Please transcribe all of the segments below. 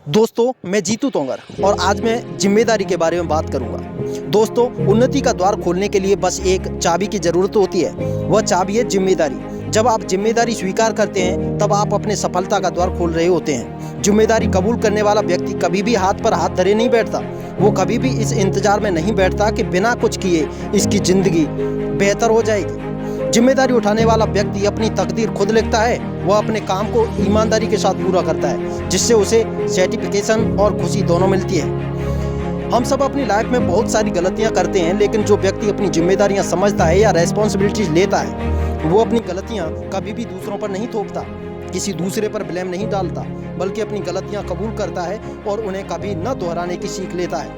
दोस्तों, मैं जीतू तोंगर और आज मैं जिम्मेदारी के बारे में बात करूंगा। दोस्तों, उन्नति का द्वार खोलने के लिए बस एक चाबी की ज़रूरत होती है। वह चाबी है जिम्मेदारी। जब आप जिम्मेदारी स्वीकार करते हैं तब आप अपने सफलता का द्वार खोल रहे होते हैं। जिम्मेदारी कबूल करने वाला व्यक्ति कभी भी हाथ पर हाथ धरे नहीं बैठता। वो कभी भी इस इंतजार में नहीं बैठता कि बिना कुछ किए इसकी ज़िंदगी बेहतर हो जाएगी। जिम्मेदारी उठाने वाला व्यक्ति अपनी तकदीर खुद लिखता है। वह अपने काम को ईमानदारी के साथ पूरा करता है, जिससे उसे सर्टिफिकेशन और खुशी दोनों मिलती है। हम सब अपनी लाइफ में बहुत सारी गलतियां करते हैं, लेकिन जो व्यक्ति अपनी जिम्मेदारियां समझता है या रेस्पॉन्सिबिलिटीज लेता है, वो अपनी गलतियां कभी भी दूसरों पर नहीं थोपता, किसी दूसरे पर ब्लेम नहीं डालता, बल्कि अपनी गलतियां कबूल करता है और उन्हें कभी न दोहराने की सीख लेता है।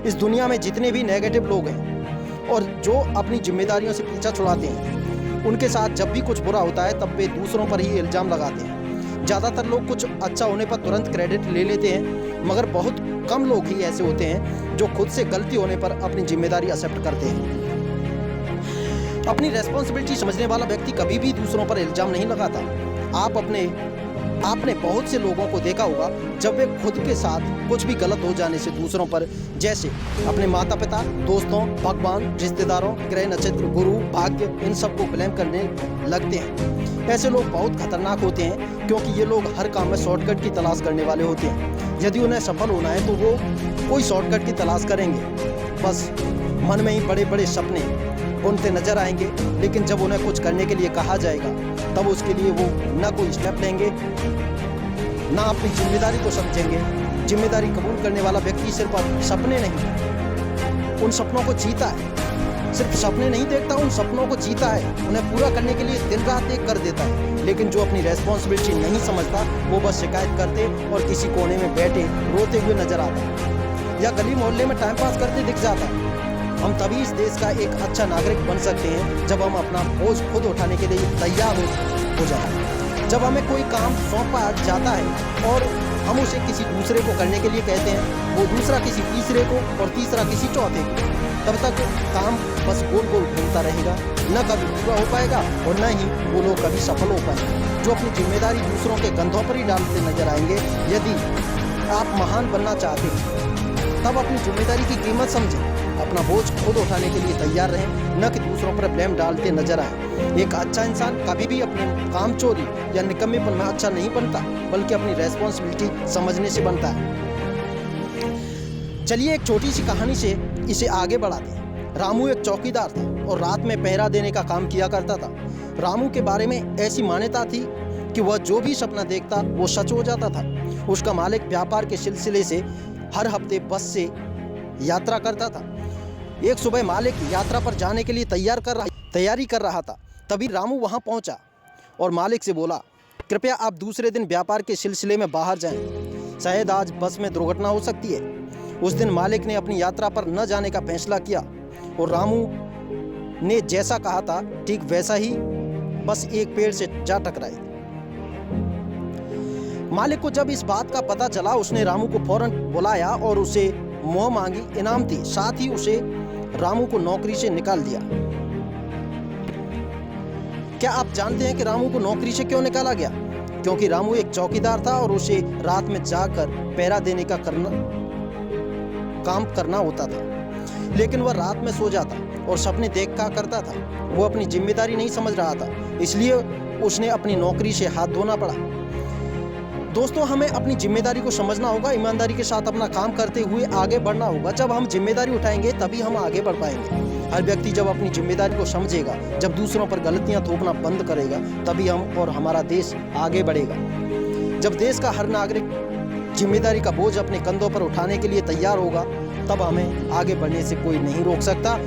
इस दुनिया में जितने भी नेगेटिव लोग हैं और जो अपनी जिम्मेदारियों से पीछा छुड़ाते हैं, उनके साथ जब भी कुछ बुरा होता है तब वे दूसरों पर ही इल्ज़ाम लगाते हैं। ज़्यादातर लोग कुछ अच्छा होने पर तुरंत क्रेडिट ले लेते हैं, मगर बहुत कम लोग ही ऐसे होते हैं जो खुद से गलती होने पर अपनी जिम्मेदारी एक्सेप्ट करते हैं। अपनी रेस्पॉन्सिबिलिटी समझने वाला व्यक्ति कभी भी दूसरों पर इल्ज़ाम नहीं लगाता। आपने बहुत से लोगों को देखा होगा जब वे खुद के साथ कुछ भी गलत हो जाने से दूसरों पर, जैसे अपने माता पिता, दोस्तों, भगवान, रिश्तेदारों, ग्रह नक्षत्र, गुरु, भाग्य, इन सबको ब्लेम करने लगते हैं। ऐसे लोग बहुत खतरनाक होते हैं, क्योंकि ये लोग हर काम में शॉर्टकट की तलाश करने वाले होते हैं। यदि उन्हें सफल होना है तो वो कोई शॉर्टकट की तलाश करेंगे। बस मन में ही बड़े बड़े सपने बुनते नजर आएंगे, लेकिन जब उन्हें कुछ करने के लिए कहा जाएगा तब उसके लिए वो ना कोई स्टेप लेंगे, ना अपनी जिम्मेदारी को समझेंगे। जिम्मेदारी कबूल करने वाला व्यक्ति सिर्फ सपने नहीं, उन सपनों को जीता है। सिर्फ सपने नहीं देखता, उन सपनों को जीता है। उन्हें पूरा करने के लिए दिन रात एक कर देता है। लेकिन जो अपनी रेस्पॉन्सिबिलिटी नहीं समझता, वो बस शिकायत करते और किसी कोने में बैठे रोते हुए नजर आता है, या गली मोहल्ले में टाइम पास करते दिख जाता है। हम तभी इस देश का एक अच्छा नागरिक बन सकते हैं जब हम अपना बोझ खुद उठाने के लिए तैयार हो जाए। जब हमें कोई काम सौंपा जाता है और हम उसे किसी दूसरे को करने के लिए कहते हैं, वो दूसरा किसी तीसरे को और तीसरा किसी चौथे को, तब तक काम बस गोल गोल घूमता रहेगा, न कभी पूरा हो पाएगा और न ही वो लोग कभी सफल हो पाएंगे। जो अपनी जिम्मेदारी दूसरों के कंधों पर ही डालते नजर आएंगे। यदि आप महान बनना चाहते हैं तब अपनी जिम्मेदारी की कीमत समझें, अपना बोझ खुद उठाने के लिए तैयार रहें, न कि दूसरों पर ब्लेम डालते नजर आए। एक अच्छा इंसान कभी भी अपने काम चोरी या निकम्मेपन में अच्छा नहीं बनता, बल्कि अपनी रेस्पॉन्सिबिलिटी समझने से बनता है। चलिए एक छोटी सी कहानी से इसे आगे बढ़ाते हैं। रामू एक चौकीदार था और रात में पहरा देने का काम किया करता था। रामू के बारे में ऐसी मान्यता थी कि वह जो भी सपना देखता वो सच हो जाता था। उसका मालिक व्यापार के सिलसिले से हर हफ्ते बस से यात्रा करता था। एक सुबह मालिक यात्रा पर जाने के लिए तैयारी कर रहा था। तभी रामू वहां पहुंचा और मालिक से बोला, कृपया आप दूसरे दिन व्यापार के सिलसिले में बाहर जाएं। शायद आज बस में दुर्घटना हो सकती है। उस दिन मालिक ने अपनी यात्रा पर न जाने का फैसला किया और रामू ने जैसा कहा था ठीक वैसा ही बस एक पेड़ से जा टकराई। मालिक को जब इस बात का पता चला, उसने रामू को फौरन बुलाया और उसे मुँह मांगी इनाम दी। साथ ही उसे रामू को नौकरी से निकाल दिया। क्या आप जानते हैं कि रामू को नौकरी से क्यों निकाला गया? क्योंकि रामू एक चौकीदार था और उसे रात में जाकर पहरा देने का काम करना होता था। लेकिन वह रात में सो जाता और सपने देख क्या करता था। वो अपनी जिम्मेदारी नहीं समझ रहा था, इसलिए उसने अपनी नौकरी से हाथ धोना पड़ा। दोस्तों, हमें अपनी जिम्मेदारी को समझना होगा, ईमानदारी के साथ अपना काम करते हुए आगे बढ़ना होगा। जब हम जिम्मेदारी उठाएंगे तभी हम आगे बढ़ पाएंगे। हर व्यक्ति जब अपनी जिम्मेदारी को समझेगा, जब दूसरों पर गलतियां थोपना बंद करेगा, तभी हम और हमारा देश आगे बढ़ेगा। जब देश का हर नागरिक जिम्मेदारी का बोझ अपने कंधों पर उठाने के लिए तैयार होगा, तब हमें आगे बढ़ने से कोई नहीं रोक सकता।